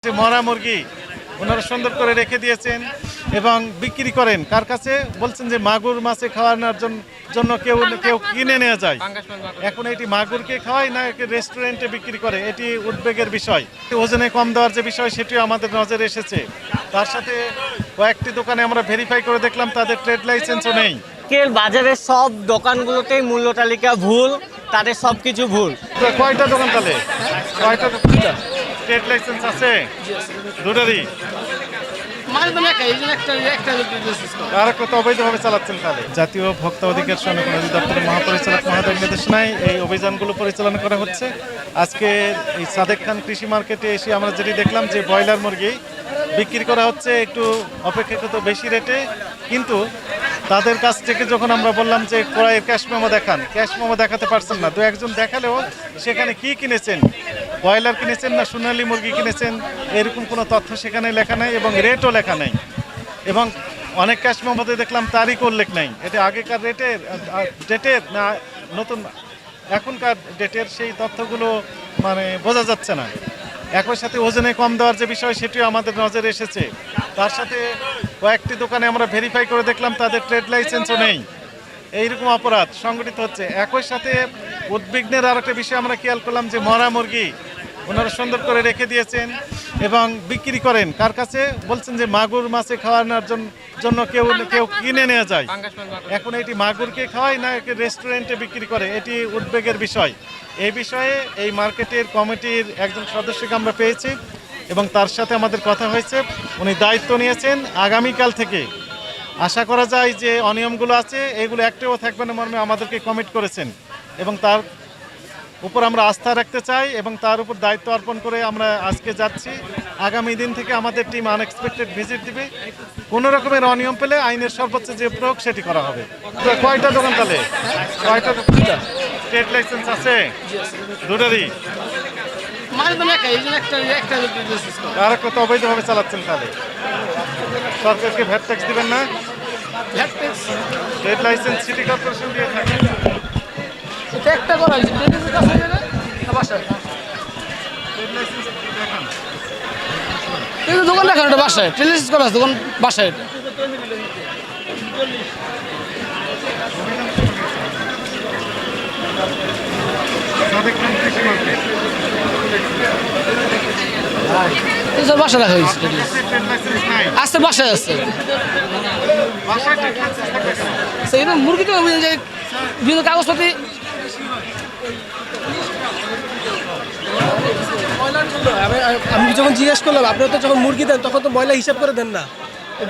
যে মরা মুরগি ওনারা সুন্দর করে রেখে দিয়েছেন এবং বিক্রি করেন কার কাছে বলছেন যে মাগুর মাছে খাওয়ানোর জন্য কেউ কেউ কিনে নিয়ে যায়। এখন এটি মাগুরকে খাওয়ায় না রেস্টুরেন্টে বিক্রি করে, এটি উদ্বেগের বিষয়। ওজনে কম দেওয়ার যে বিষয় সেটিও আমাদের নজরে এসেছে। তার সাথে কয়েকটি দোকানে আমরা ভেরিফাই করে দেখলাম তাদের ট্রেড লাইসেন্সও নেই। বাজারের সব দোকানগুলোতেই মূল্য তালিকা ভুল, তাদের সবকিছু ভুল। কয়টা দোকান তাহলে? কয়টা ট্রেড লাইসেন্স আছে? দুটোরই অবৈধভাবে চালাচ্ছেন তাহলে। জাতীয় ভোক্তা অধিকার সংরক্ষণ অধিদপ্তরের মহাপরিচালক মহোদয়ের নির্দেশনায় এই অভিযানগুলো পরিচালনা করা হচ্ছে। আজকে এই সাদেক খান কৃষি মার্কেটে এসে আমরা যেটি দেখলাম যে ব্রয়লার মুরগি বিক্রি করা হচ্ছে একটু অপেক্ষাকৃত বেশি রেটে, কিন্তু তাদের কাছ থেকে যখন আমরা বললাম যে ক্রয়ের ক্যাশ মেমো দেখান, ক্যাশ মেমো দেখাতে পারছেন না। দু একজন দেখালেও সেখানে কি কিনেছেন, ব্রয়লার কিনেছেন না সোনালী মুরগি কিনেছেন, এরকম কোনো তথ্য সেখানে লেখা নাই এবং রেটও লেখা নাই। এবং অনেক ক্যাশ মেমোতে দেখলাম তারিখ উল্লেখ নাই। এটা আগেকার ডেটের না নতুন এখনকার ডেটের, সেই তথ্যগুলো মানে বোঝা যাচ্ছে না। একই সাথে ওজনে কম দেওয়ার যে বিষয় সেটিও আমাদের নজরে এসেছে। তার সাথে কয়েকটি দোকানে আমরা ভেরিফাই করে দেখলাম তাদের ট্রেড লাইসেন্সও নেই। এইরকম অপরাধ সংগঠিত হচ্ছে। একই সাথে উদ্বিগ্নের আর একটা বিষয় আমরা খেয়াল করলাম যে মরা মুরগি ওনারা সুন্দর করে রেখে দিয়েছেন এবং বিক্রি করেন কার কাছে বলছেন যে মাগুর মাছে খাওয়ানোর জন্য কেউ কেউ কিনে নিয়ে যায়। এখন এটি মাগুরকে খাওয়ায় না রেস্টুরেন্টে বিক্রি করে, এটি উদ্বেগের বিষয়। এই বিষয়ে এই মার্কেটের কমিটির একজন সদস্যকে আমরা পেয়েছি এবং তার সাথে আমাদের কথা হয়েছে। উনি দায়িত্ব নিয়েছেন আগামীকাল থেকে আশা করা যায় যে অনিয়মগুলো আছে এগুলো একটাও থাকবে না মর্মে আমাদেরকে কমিট করেছেন এবং তার উপর আমরা আস্থা রাখতে চাই এবং তার উপর দায়িত্ব অর্পণ করে আমরা আজকে যাচ্ছি। আগামী দিন থেকে আমাদের টিম আনএক্সপেক্টেড ভিজিট দিবে। কোনো রকমের অনিয়ম পেলে আইনের সর্বোচ্চ যে প্রয়োগ সেটি করা হবে। কয়টা দোকান তাহলে? কয়টা ট্রেড লাইসেন্স আছে? দুটোরই আর কত অবৈধভাবে চালাচ্ছেন তাহলে? সরকারকে ভ্যাট ট্যাক্স দিবেন না? ট্রেড লাইসেন্স সিটি কর্পোরেশন দিয়ে থাকে। একটা করা হয়েছে দোকান দেখানো, এটা বাসায় ট্রেন লাইসেন্স করা আছে, দোকান বাসায়। এটা বাসা দেখা হয়েছে, আসতে বাসায় আসছে। এটা মুরগি তো বিভিন্ন কাগজপাতি আমি যখন জিজ্ঞেস করলাম আপনারা তো যখন মুরগি দেন তখন তো ময়লা হিসাব করে দেন না,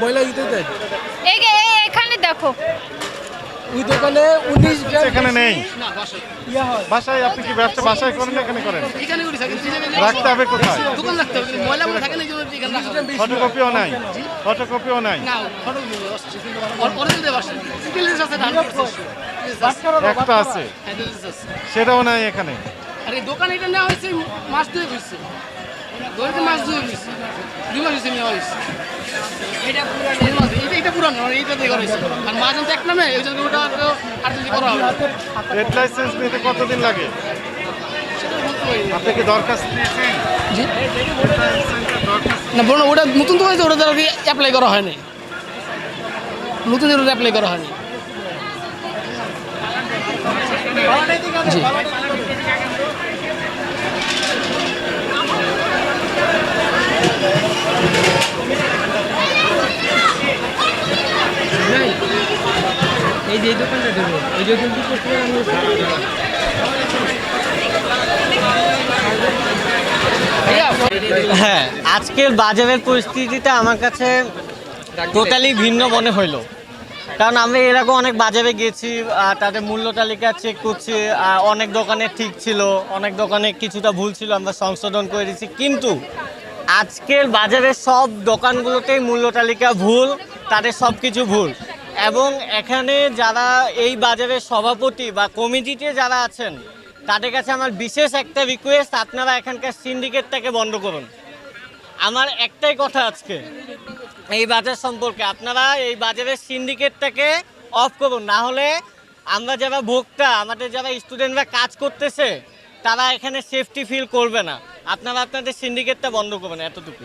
ময়লা দিতে দেন। এখানে দেখো ওই দোকানে 19 গ্রাম এখানে নেই। বাসায় আপনি কি ব্যবসা বাসায় করেন না এখানে করেন? রাখতে হবে কোথায়? দোকান রাখতে হবে, ময়লা মনে থাকে না, এই জন্য এখানে রাখা হবে। ফটোকপিও নাই, ফটোকপিও নাই। না ফটো অরিজিনাল বাসা ডিটেইলস আছে, একটা আছে সেটাও নাই এখানে। আর এই দোকান এটা নেওয়া হয়েছে মাস 2 হয়েছে, ধরতে মাস 2 হয়েছে, 2 মাস হয়েছে নেওয়া হয়েছে। এটা পুরানো, এইটা দিয়ে করা হয়েছে। আর মাঝে তো এক নামে ওই জন্য ওটা আর যদি করা হবে। ট্রেড লাইসেন্স নিতে কতদিন লাগে? আপনি কি দরখাস্ত দিয়েছেন? জি না, বলুন ওটা নতুন তো হয়েছে, ওটা তো অ্যাপ্লাই করা হয়নি, নতুন ওটা অ্যাপ্লাই করা হয়নি। জি এই যে দোকানটা দেবো, এই যে হ্যাঁ, আজকের বাজারের পরিস্থিতিটা আমার কাছে টোটালি ভিন্ন মনে হইলো। কারণ আমরা এরকম অনেক বাজারে গেছি, তাদের মূল্য তালিকা চেক করছি, অনেক দোকানে ঠিক ছিল, অনেক দোকানে কিছুটা ভুল ছিল, আমরা সংশোধন করে দিচ্ছি। কিন্তু আজকের বাজারের সব দোকানগুলোতেই মূল্য তালিকা ভুল, তাদের সব কিছু ভুল। এবং এখানে যারা এই বাজারের সভাপতি বা কমিটিতে যারা আছেন তাদের কাছে আমার বিশেষ একটা রিকোয়েস্ট, আপনারা এখানকার সিন্ডিকেটটাকে বন্ধ করুন। আমার একটাই কথা আজকে এই বাজার সম্পর্কে, আপনারা এই বাজারের সিন্ডিকেটটাকে অফ করুন, না হলে আমরা যারা ভোক্তা, আমাদের যারা স্টুডেন্টরা কাজ করতেছে তারা এখানে সেফটি ফিল করবে না। আপনারা আপনাদের সিন্ডিকেটটা বন্ধ করবেন এতটুকু।